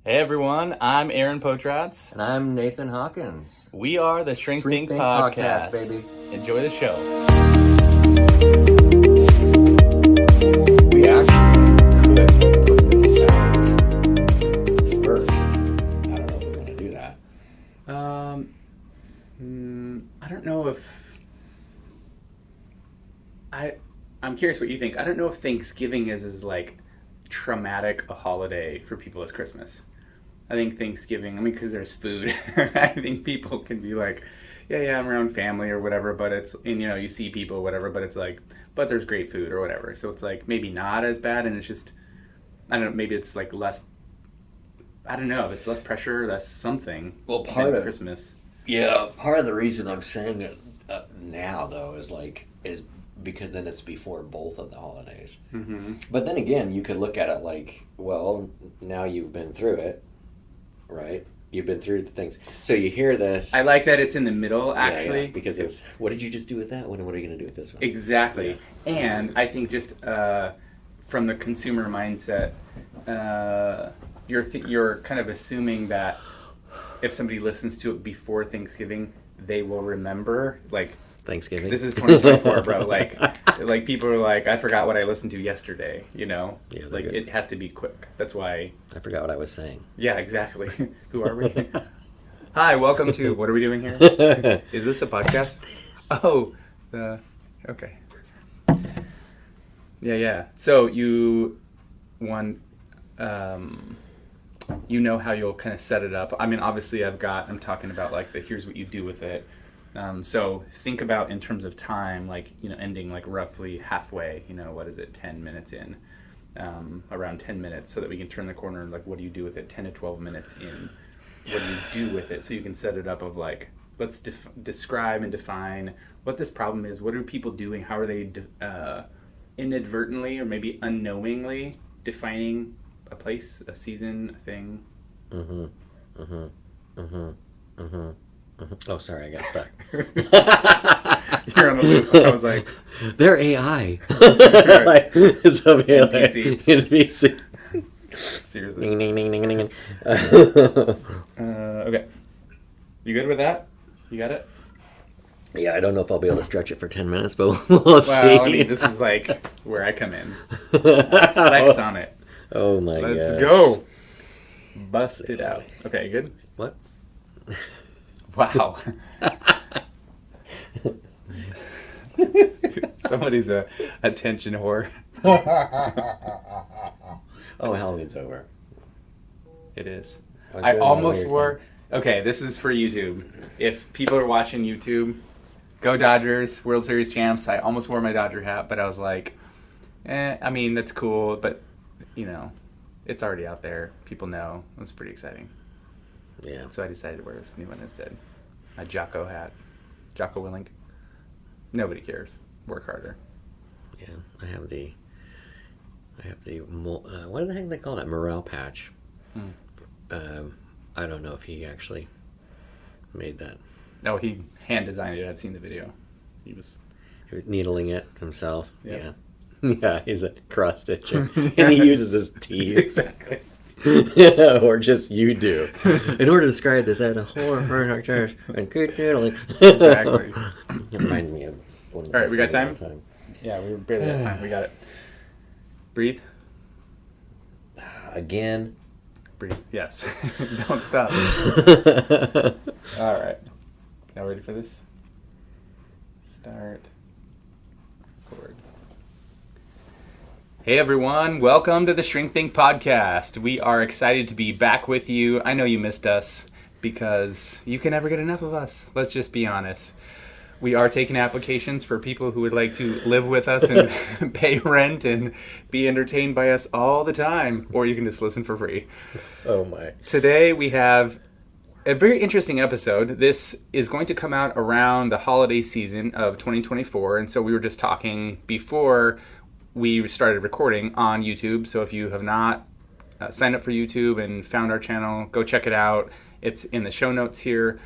Hey everyone, I'm Aaron Potratz. And I'm Nathan Hawkins. We are the Shrink Think Podcast, Podcast. baby. Enjoy the show. We actually could put this out first. I don't know if we're going to do that. I don't know if I'm curious what you think. I don't know if Thanksgiving is as like traumatic a holiday for people as Christmas. I think Thanksgiving, because there's food, I think people can be like, yeah, I'm around family or whatever, but it's, and you see people or whatever, but it's like, but there's great food or whatever. So it's like maybe not as bad, and it's just, I don't know, maybe it's like less, I don't know, it's less pressure, less something. Well, part of Christmas. Yeah, part of the reason I'm saying it now, though, is because then it's before both of the holidays. Mm-hmm. But then again, you could look at it like, well, now you've been through it, right? You've been through the things. So you hear this. I like that it's in the middle, actually. Yeah, because it's, what did you just do with that one, and what are you going to do with this one? Exactly. Yeah. And I think just from the consumer mindset, you're kind of assuming that if somebody listens to it before Thanksgiving, they will remember, like, Thanksgiving. This is 2024, bro. Like people are like, I forgot what I listened to yesterday. Yeah, like good. It has to be quick. That's why. I forgot what I was saying. Yeah, exactly. Who are we? Hi, welcome to. What are we doing here? Is this a podcast? Oh, okay. Yeah. So you how you'll kind of set it up. I mean, obviously, I'm talking about like here's what you do with it. So think about in terms of time, like, ending like roughly halfway, what is it, 10 minutes in, around 10 minutes, so that we can turn the corner and like, what do you do with it 10 to 12 minutes in? What do you do with it? So you can set it up of like, let's describe and define what this problem is. What are people doing? How are they inadvertently or maybe unknowingly defining a place, a season, a thing? Oh, sorry, I got stuck. You're on the loop. I was like, they're AI. Right. So, NPC. NPC. Seriously. Ding, ding, ding, ding, ding. Okay. You good with that? You got it? Yeah, I don't know if I'll be able to stretch it for 10 minutes, but we'll see. Well, I mean, this is like where I come in. Flex on it. Oh my god. Let's go. Bust it out. Okay, you good? What? Wow. Somebody's a attention whore. Oh, Halloween's over. It is. was I doing almost my wore... weird Okay, this is for YouTube. If people are watching YouTube, go Dodgers, World Series champs. I almost wore my Dodger hat, but I was like, I mean, that's cool, but, it's already out there. People know. It was pretty exciting. Yeah. So I decided to wear this new one instead. My Jocko hat. Jocko Willink. Nobody cares. Work harder. Yeah, I have the what the heck do they call that? Morale patch. I don't know if he actually made that. Oh, he hand designed it. I've seen the video. He was Needling it himself. Yeah. Yeah. Yeah, he's a cross stitcher. And he uses his teeth. exactly. Or just you do. In order to describe this, I had a whole hard church and keep needling. Exactly. It reminded me of one of the All right, we got best time? Yeah, we barely got time. We got it. Breathe. Again. Breathe. Yes. Don't stop. All right. Y'all ready for this? Start. Record. Hey everyone, welcome to the Shrink Think Podcast. We are excited to be back with you. I know you missed us because you can never get enough of us. Let's just be honest. We are taking applications for people who would like to live with us and pay rent and be entertained by us all the time, or you can just listen for free. Oh my. Today we have a very interesting episode. This is going to come out around the holiday season of 2024, and so we were just talking before we started recording on YouTube. So if you have not signed up for YouTube and found our channel, go check it out. It's in the show notes here.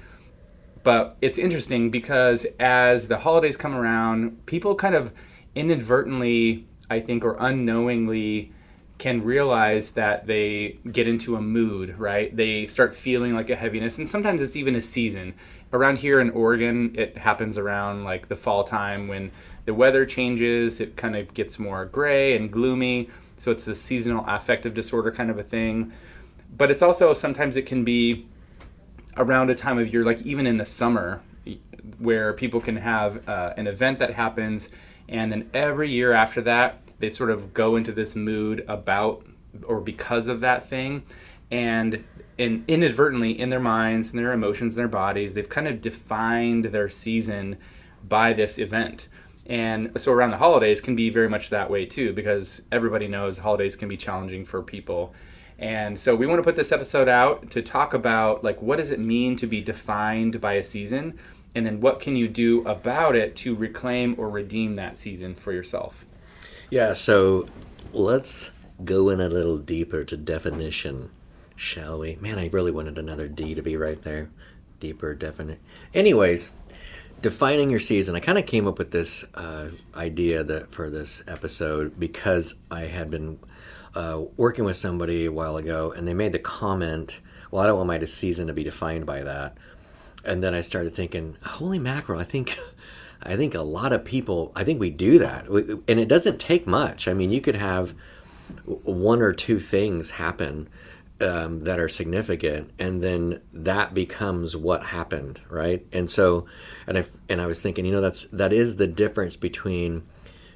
But it's interesting because as the holidays come around, people kind of inadvertently, I think, or unknowingly can realize that they get into a mood, right? They start feeling like a heaviness, and sometimes it's even a season. Around here in Oregon, it happens around like the fall time when the weather changes. It kind of gets more gray and gloomy, so it's the seasonal affective disorder kind of a thing. But it's also, sometimes it can be around a time of year, like even in the summer, where people can have an event that happens, and then every year after that, they sort of go into this mood about or because of that thing, and inadvertently in their minds and their emotions and their bodies, they've kind of defined their season by this event. And so around the holidays can be very much that way too, because everybody knows holidays can be challenging for people. And so we want to put this episode out to talk about, like, what does it mean to be defined by a season, and then what can you do about it to reclaim or redeem that season for yourself. Yeah, so let's go in a little deeper to definition, shall we? Man, I really wanted another D to be right there. Deeper, definite. Anyways, defining your season. I kind of came up with this idea that for this episode because I had been working with somebody a while ago, and they made the comment, well, I don't want my season to be defined by that. And then I started thinking, holy mackerel, I think a lot of people, I think we do that. And it doesn't take much. I mean, you could have one or two things happen that are significant, and then that becomes what happened, right? And so, and I was thinking, that is the difference between,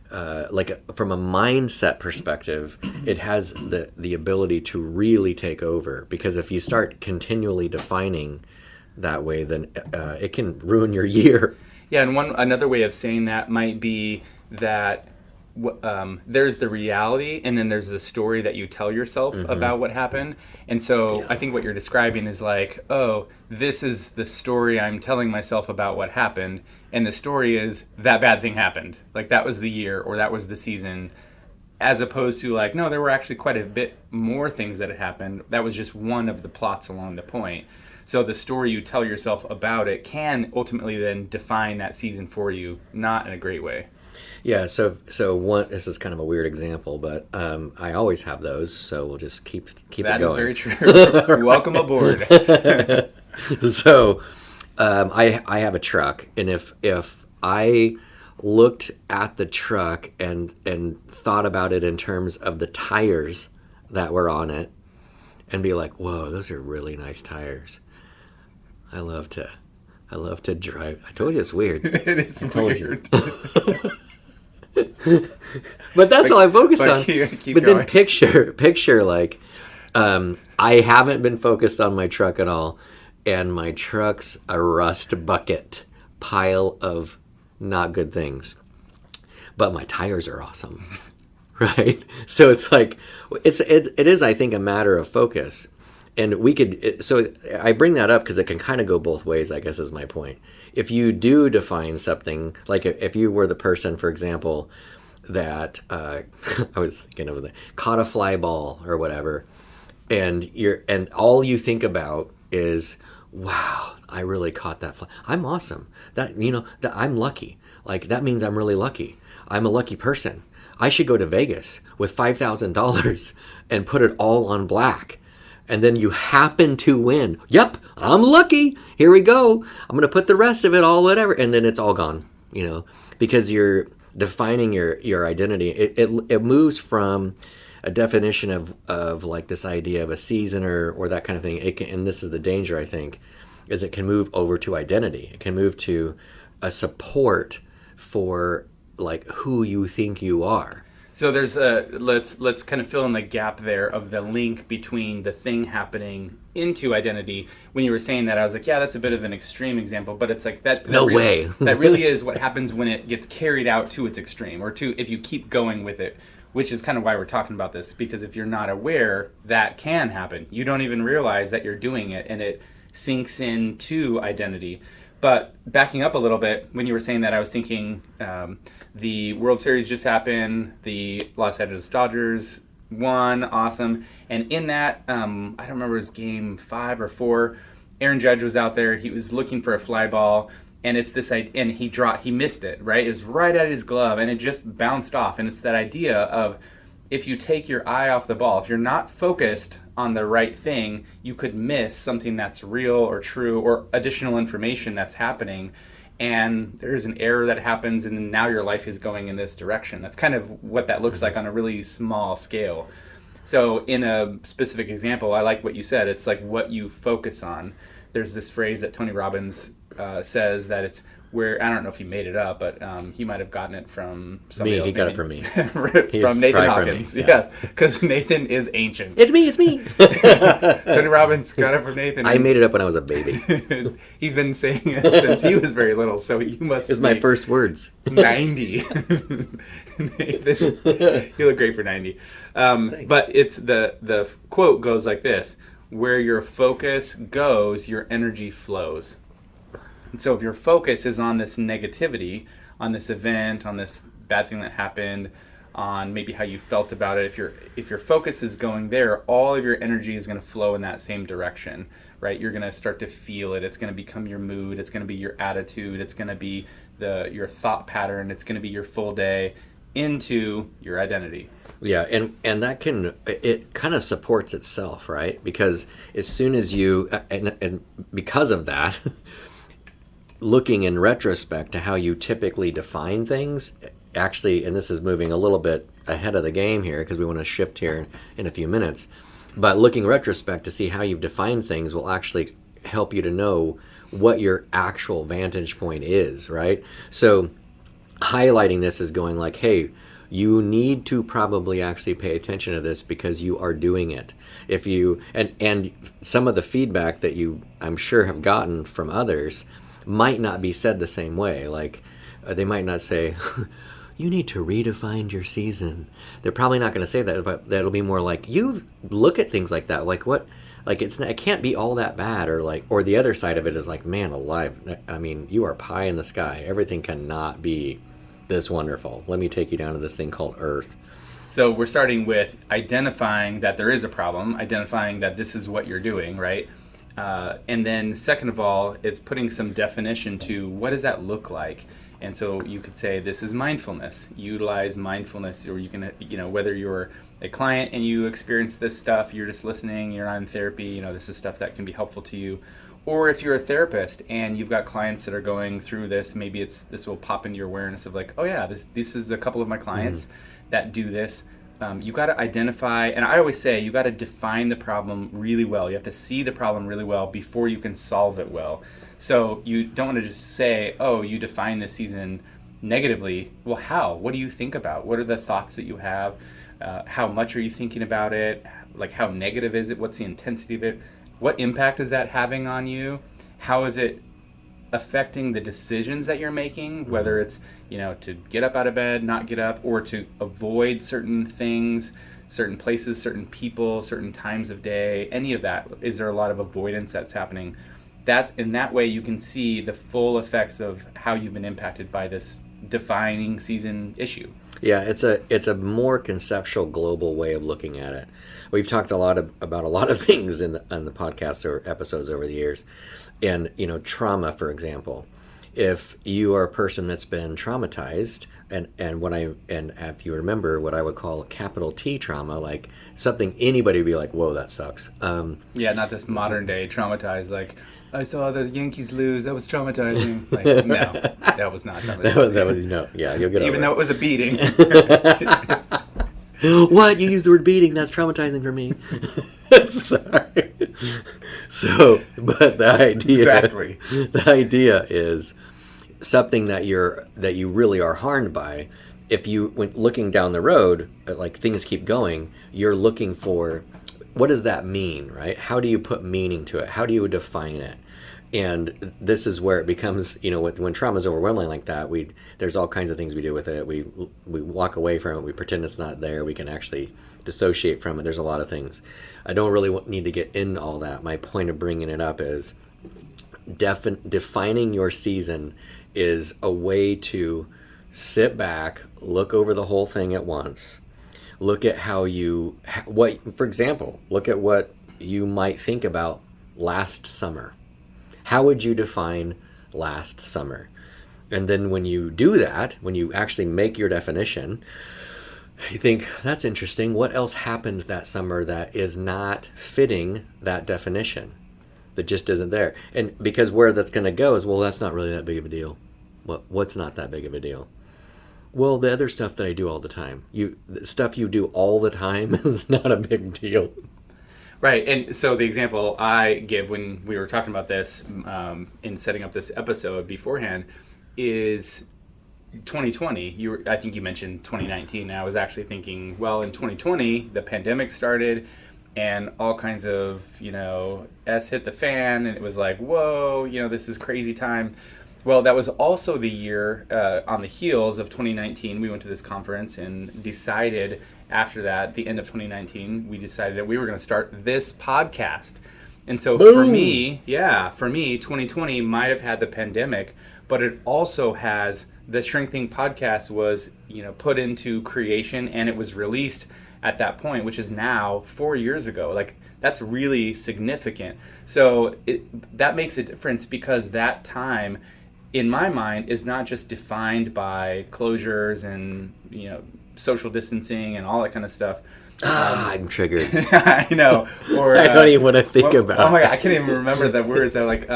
from a mindset perspective, it has the ability to really take over. Because if you start continually defining that way, then it can ruin your year. Yeah, and another way of saying that might be that there's the reality, and then there's the story that you tell yourself about what happened. And so I think what you're describing is like, oh, this is the story I'm telling myself about what happened, and the story is that bad thing happened. Like, that was the year, or that was the season, as opposed to like, no, there were actually quite a bit more things that had happened. That was just one of the plots along the point. So the story you tell yourself about it can ultimately then define that season for you, not in a great way. Yeah, so this is kind of a weird example, but I always have those, so we'll just keep it going. That is very true. Welcome aboard. So I have a truck, and if I looked at the truck and thought about it in terms of the tires that were on it, and be like, whoa, those are really nice tires. I love to drive. I told you it's weird. It is weird. But that's all I focus on. Keep but going. Then picture like, I haven't been focused on my truck at all, and my truck's a rust bucket pile of not good things. But my tires are awesome, right? So it's like, it is, I think, a matter of focus. And so I bring that up because it can kind of go both ways, I guess is my point. If you do define something, like if you were the person, for example, that I was thinking of caught a fly ball or whatever, and all you think about is, wow, I really caught that fly. I'm awesome. That I'm lucky. Like, that means I'm really lucky. I'm a lucky person. I should go to Vegas with $5,000 and put it all on black. And then you happen to win. Yep, I'm lucky. Here we go. I'm going to put the rest of it all whatever. And then it's all gone, because you're defining your identity. It moves from a definition of like this idea of a season or that kind of thing. And this is the danger, I think, is it can move over to identity. It can move to a support for like who you think you are. So there's let's kind of fill in the gap there of the link between the thing happening into identity. When you were saying that, I was like, yeah, that's a bit of an extreme example, but it's like that way. That really is what happens when it gets carried out to its extreme, or if you keep going with it, which is kind of why we're talking about this, because if you're not aware, that can happen. You don't even realize that you're doing it, and it sinks into identity. But backing up a little bit, when you were saying that, I was thinking the World Series just happened. The Los Angeles Dodgers won, awesome. And in that, I don't remember, it was game 5 or 4. Aaron Judge was out there. He was looking for a fly ball, and it's this, and he missed it. Right, it was right at his glove, and it just bounced off. And it's that idea of if you take your eye off the ball, if you're not focused on the right thing, you could miss something that's real or true or additional information that's happening. And there's an error that happens, and now your life is going in this direction. That's kind of what that looks like on a really small scale. So in a specific example, I like what you said. It's like what you focus on. There's this phrase that Tony Robbins says that it's where, I don't know if he made it up, but he might have gotten it from somebody else. He got it from me. From Nathan Hawkins. Yeah, because Nathan is ancient. It's me. Tony Robbins got it from Nathan. I made it up when I was a baby. He's been saying it since he was very little, so you must It's my first words. 90. Nathan, you look great for 90. But it's the quote goes like this: where your focus goes, your energy flows. And so if your focus is on this negativity, on this event, on this bad thing that happened, on maybe how you felt about it, if your focus is going there, all of your energy is going to flow in that same direction, right? You're going to start to feel it. It's going to become your mood. It's going to be your attitude. It's going to be your thought pattern. It's going to be your full day into your identity. Yeah, and that it kind of supports itself, right? Because as soon as you, and because of that, looking in retrospect to how you typically define things, actually, and this is moving a little bit ahead of the game here because we want to shift here in a few minutes, but looking retrospect to see how you've defined things will actually help you to know what your actual vantage point is, right? So highlighting this is going like, hey, you need to probably actually pay attention to this because you are doing it. If you, and some of the feedback that you, I'm sure, have gotten from others might not be said the same way. Like they might not say, you need to redefine your season. They're probably not going to say that, but that'll be more like, you look at things like that. Like what, like it can't be all that bad, or the other side of it is like, man alive. I mean, you are pie in the sky. Everything cannot be this wonderful. Let me take you down to this thing called Earth. So we're starting with identifying that there is a problem, identifying that this is what you're doing, right? And then second of all, it's putting some definition to what does that look like? And so you could say this is mindfulness. Utilize mindfulness, or you can, whether you're a client and you experience this stuff, you're just listening, you're not in therapy, this is stuff that can be helpful to you. Or if you're a therapist and you've got clients that are going through this, maybe this will pop into your awareness of like, oh yeah, this is a couple of my clients that do this. You got to identify, and I always say you got to define the problem really well. You have to see the problem really well before you can solve it well. So you don't want to just say, oh, you define this season negatively. Well, how? What do you think about? What are the thoughts that you have? How much are you thinking about it? Like, how negative is it? What's the intensity of it? What impact is that having on you? How is it affecting the decisions that you're making, whether it's, to get up out of bed, not get up, or to avoid certain things, certain places, certain people, certain times of day, any of that? Is there a lot of avoidance that's happening? That in that way you can see the full effects of how you've been impacted by this defining season issue. Yeah, it's a more conceptual, global way of looking at it. We've talked about a lot of things on the podcast or episodes over the years, and trauma, for example. If you are a person that's been traumatized, and if you remember what I would call capital T trauma, like something anybody would be like, whoa, that sucks. Yeah, not this modern day traumatized, like, I saw the Yankees lose, that was traumatizing. Like, no, that was not traumatizing. that was yeah, you'll get over Even though it was a beating. What? You used the word beating? That's traumatizing for me. Sorry. So, but the idea is something that you really are harmed by. If you, when looking down the road, like things keep going, you're looking for, what does that mean, right? How do you put meaning to it? How do you define it? And this is where it becomes, when trauma is overwhelming like that, there's all kinds of things we do with it. We walk away from it. We pretend it's not there. We can actually dissociate from it. There's a lot of things. I don't really need to get into all that. My point of bringing it up is defining your season is a way to sit back, look over the whole thing at once. Look at for example, look at what you might think about last summer. How would you define last summer? And then when you do that, when you actually make your definition, You think, that's interesting. What else happened that summer that is not fitting that definition? That just isn't there. And because where that's going to go is, well, that's not really that big of a deal. What's not that big of a deal? Well, the other stuff that I do all the time. The stuff you do all the time is not a big deal. Right, and so the example I give when we were talking about this in setting up this episode beforehand is 2020. I think you mentioned 2019. And I was actually thinking, well, in 2020, the pandemic started, and all kinds of S hit the fan, and it was like, whoa, this is crazy time. Well, that was also the year on the heels of 2019. We went to this conference and decided after that, the end of 2019, we decided that we were going to start this podcast. And so Boom. for me, 2020 might have had the pandemic, but it also has the Strengthening podcast was, put into creation, and it was released at that point, which is now 4 years ago. Like, that's really significant. So that makes a difference, because that time, in my mind, is not just defined by closures and, social distancing and all that kind of stuff. I'm triggered. I know. Or I don't even want to think about it. Oh my God, I can't even remember the words. That like,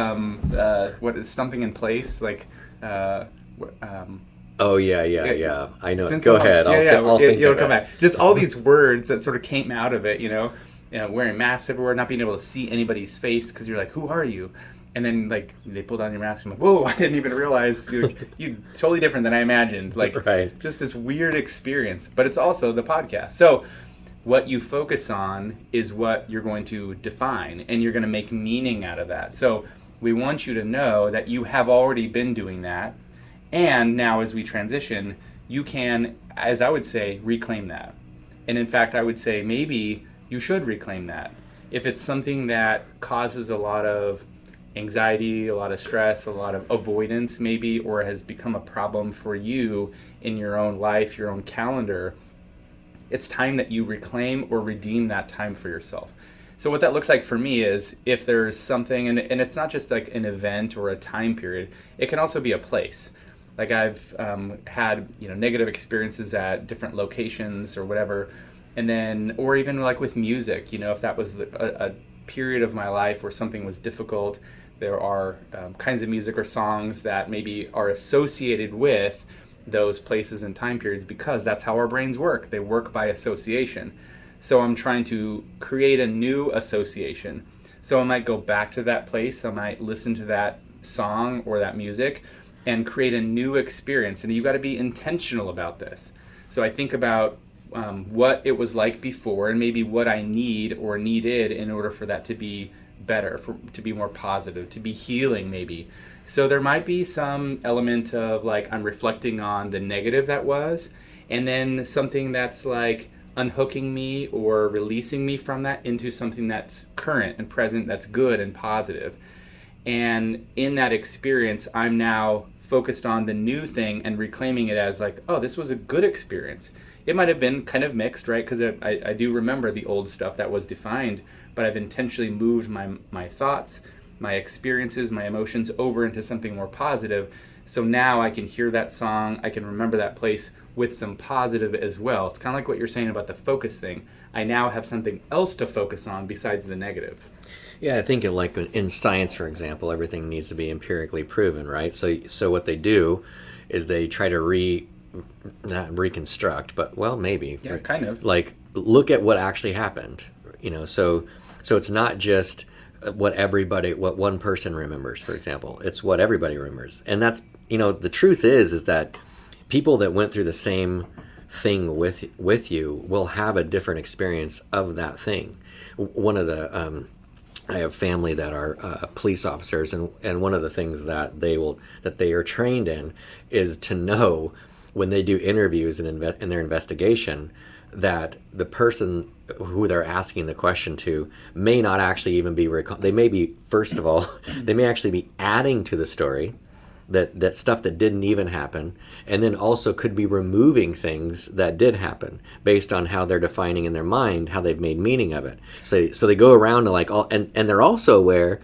what is something in place? Like, Oh, yeah. I know. Since Go ahead. I'll think it'll of come it. back. Just all these words that sort of came out of it, wearing masks everywhere, not being able to see anybody's face because you're like, who are you? And then, like, they pull down your mask and I'm like, whoa, I didn't even realize you're totally different than I imagined. Like, Right. Just this weird experience. But it's also the podcast. So what you focus on is what you're going to define, and you're going to make meaning out of that. So we want you to know that you have already been doing that. And now as we transition, you can, as I would say, reclaim that. And in fact, I would say maybe you should reclaim that. If it's something that causes a lot of anxiety, a lot of stress, a lot of avoidance maybe, or has become a problem for you in your own life, your own calendar, it's time that you reclaim or redeem that time for yourself. So what that looks like for me is, if there's something, and it's not just like an event or a time period, it can also be a place. Like, I've had negative experiences at different locations or whatever, and then, or even like with music, if that was a period of my life where something was difficult, there are kinds of music or songs that maybe are associated with those places and time periods, because that's how our brains work. They work by association. So I'm trying to create a new association. So I might go back to that place, I might listen to that song or that music and create a new experience. And you got to be intentional about this. So I think about what it was like before, and maybe what I need or needed in order for that to be better, to be more positive, to be healing maybe. So there might be some element of like, I'm reflecting on the negative that was, and then something that's like unhooking me or releasing me from that into something that's current and present, that's good and positive. And in that experience, I'm now focused on the new thing and reclaiming it as like, oh, this was a good experience. It might have been kind of mixed, right? Because I do remember the old stuff that was defined, but I've intentionally moved my thoughts, my experiences, my emotions over into something more positive. So now I can hear that song, I can remember that place with some positive as well. It's kind of like what you're saying about the focus thing. I now have something else to focus on besides the negative. Yeah, I think like in science, for example, everything needs to be empirically proven, right? So what they do is they try to not reconstruct, but well, maybe. Yeah, kind of. Like, look at what actually happened, so it's not just what one person remembers, for example. It's what everybody remembers. And that's, the truth is that people that went through the same thing with you will have a different experience of that thing. One of the I have family that are police officers, and one of the things that they are trained in is to know when they do interviews and in their investigation that the person who they're asking the question to may not actually even be they may be, first of all, they may actually be adding to the story, that stuff that didn't even happen, and then also could be removing things that did happen based on how they're defining in their mind how they've made meaning of it. So they go around to like all, and they're also aware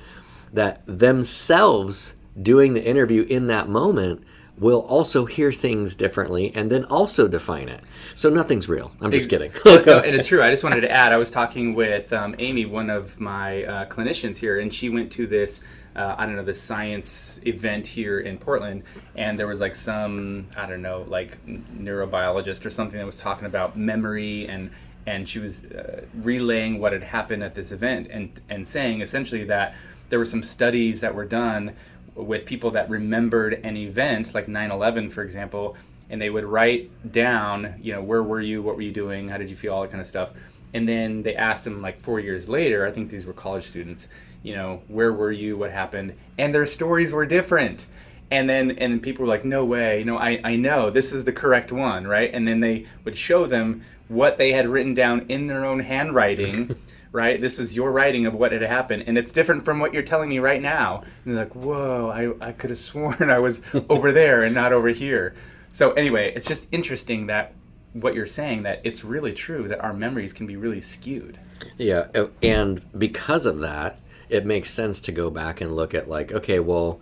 that themselves doing the interview in that moment will also hear things differently and then also define it. So nothing's real. I'm just kidding. No, and it's true. I just wanted to add, I was talking with Amy, one of my clinicians here, and she went to this, I don't know, this science event here in Portland, and there was like some, I don't know, like neurobiologist or something that was talking about memory, and she was relaying what had happened at this event and saying essentially that there were some studies that were done with people that remembered an event, like 9/11, for example, and they would write down, you know, where were you, what were you doing, how did you feel, all that kind of stuff. And then they asked them like 4 years later, I think these were college students, you know, where were you, what happened, and their stories were different. And then people were like, no way, no, I know, this is the correct one, right? And then they would show them what they had written down in their own handwriting, right? This was your writing of what had happened, and it's different from what you're telling me right now. And they're like, whoa, I could have sworn I was over there and not over here. So anyway, it's just interesting that what you're saying, that it's really true that our memories can be really skewed. Yeah, and because of that, it makes sense to go back and look at like, okay, well,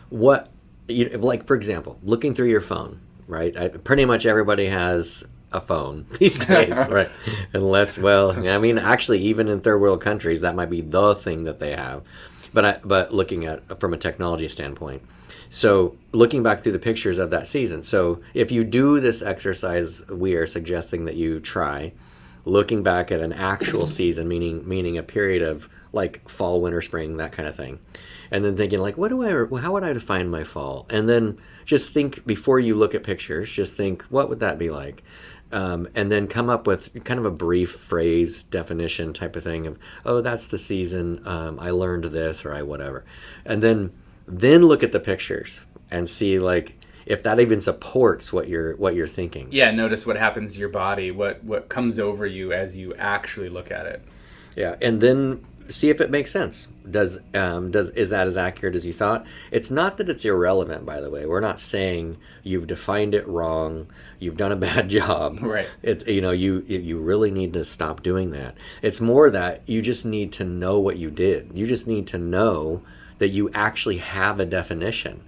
what, like for example, looking through your phone, right? Pretty much everybody has a phone these days, right? Unless, well, I mean, actually, even in third world countries, that might be the thing that they have. But looking at from a technology standpoint, so looking back through the pictures of that season. So if you do this exercise, we are suggesting that you try looking back at an actual season, meaning a period of like fall, winter, spring, that kind of thing, and then thinking like, how would I define my fall? And then just think before you look at pictures, just think, what would that be like? And then come up with kind of a brief phrase definition type of thing of, oh, that's the season, I learned this, or I whatever. And then look at the pictures and see like if that even supports what you're thinking. Yeah, notice what happens to your body, what comes over you as you actually look at it. Yeah, and then see if it makes sense. Is that as accurate as you thought? It's not that it's irrelevant, by the way. We're not saying you've defined it wrong, you've done a bad job. Right. It's, you really need to stop doing that. It's more that you just need to know what you did. You just need to know that you actually have a definition,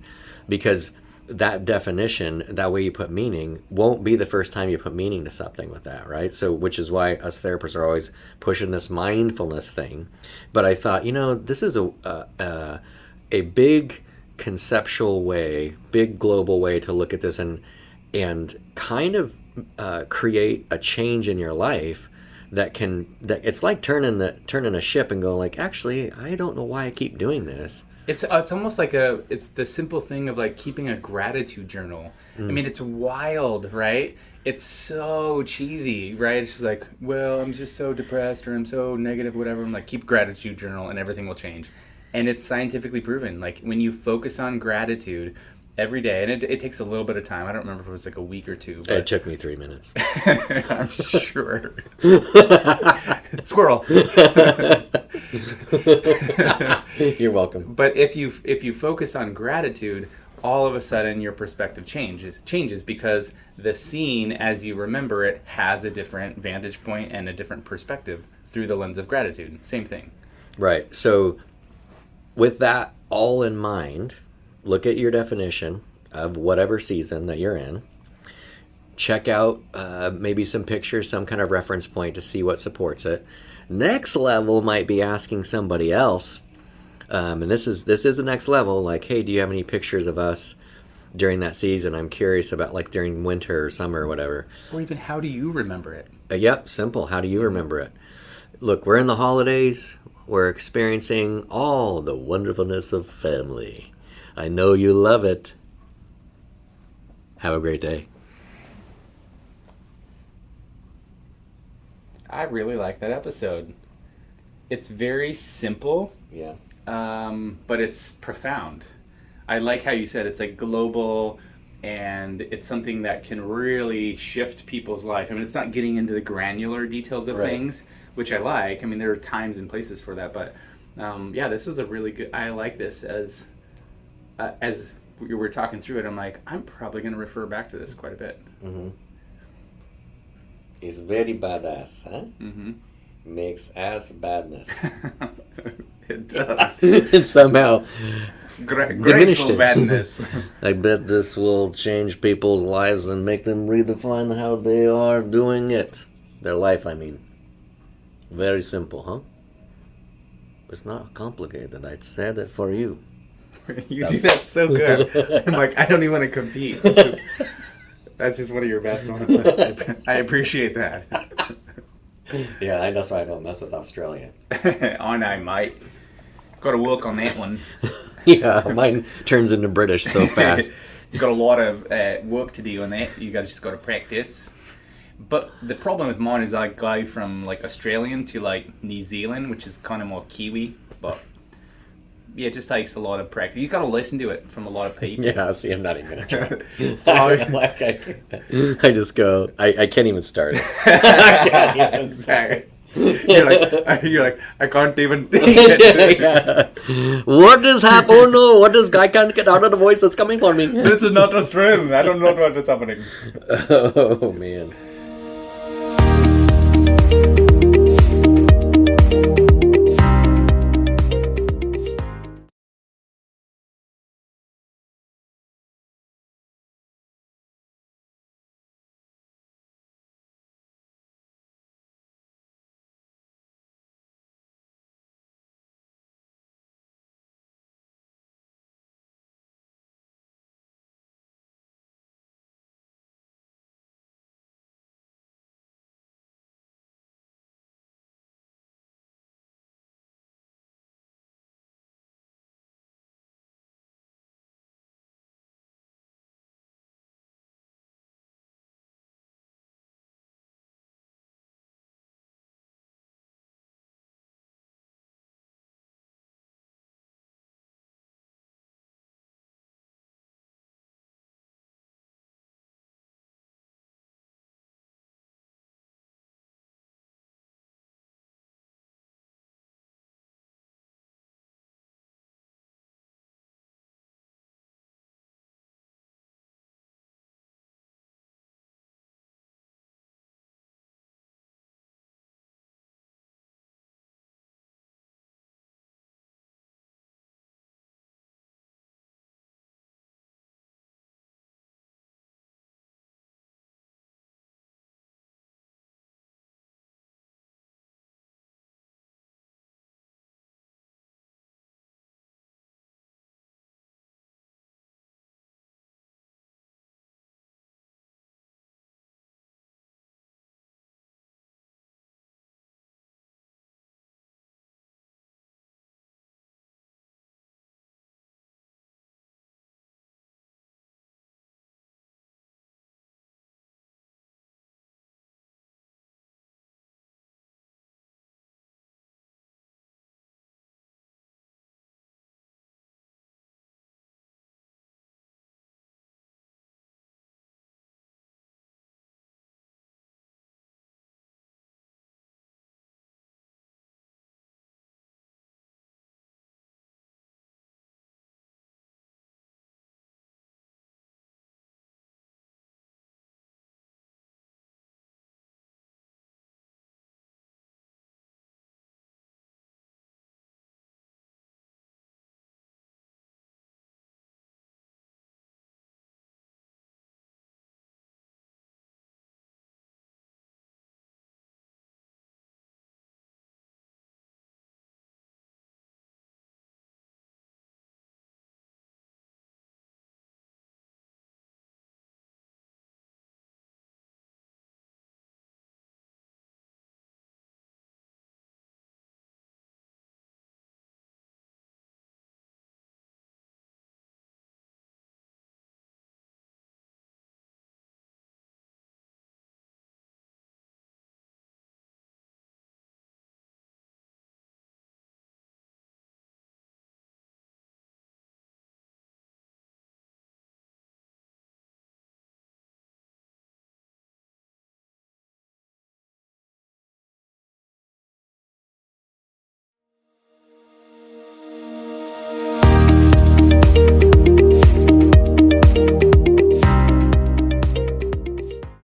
because that definition, that way you put meaning, won't be the first time you put meaning to something with that, right? So, which is why us therapists are always pushing this mindfulness thing. But I thought, this is a big conceptual way, big global way to look at this and kind of create a change in your life that it's like turning a ship and go like, actually, I don't know why I keep doing this. It's almost like it's the simple thing of like keeping a gratitude journal. I mean, it's wild, right? It's so cheesy, right? It's just like, well, I'm just so depressed or I'm so negative, whatever. I'm like, keep gratitude journal and everything will change. And it's scientifically proven. Like when you focus on gratitude every day, and it takes a little bit of time. I don't remember if it was like a week or two. But it took me 3 minutes. I'm sure. Squirrel. You're welcome. But if you focus on gratitude, all of a sudden your perspective changes because the scene as you remember it has a different vantage point and a different perspective through the lens of gratitude. Same thing. Right. So with that all in mind, look at your definition of whatever season that you're in. Check out maybe some pictures, some kind of reference point to see what supports it. Next level might be asking somebody else, and this is the next level. Like, hey, do you have any pictures of us during that season? I'm curious about like during winter or summer or whatever. Or even how do you remember it? Yep, simple. How do you remember it? Look, we're in the holidays. We're experiencing all the wonderfulness of family. I know you love it. Have a great day. I really like that episode. It's very simple. Yeah. But it's profound. I like how you said it's like global and it's something that can really shift people's life. I mean, it's not getting into the granular details of things, which I like. I mean, there are times and places for that, but yeah, this was a really good, I like this as we were talking through it, I'm like, I'm probably going to refer back to this quite a bit. Mm-hmm. It's very badass, huh? Mm-hmm. Makes ass badness. It does. And somehow diminished grateful it. badness. I bet this will change people's lives and make them redefine how they are doing it. Their life, I mean. Very simple, huh? It's not complicated. I said it for you. You do that so good. I'm like, I don't even want to compete. That's just one of your best ones. I appreciate that. Yeah, that's why I don't mess with Australia. Oh no, mate. Got to work on that one. Yeah, mine turns into British so fast. You got a lot of work to do on that. Just got to practice. But the problem with mine is I go from like Australian to like New Zealand, which is kind of more Kiwi. But yeah, it just takes a lot of practice. You got to listen to it from a lot of people. Yeah, see, I'm not even gonna try. I just go. I can't even start it. I can't even start it. You're like, I can't even. Yeah. What is happening? Oh no! What is? I can't get out of the voice that's coming for me. This is not Australian. I don't know what is happening. Oh man.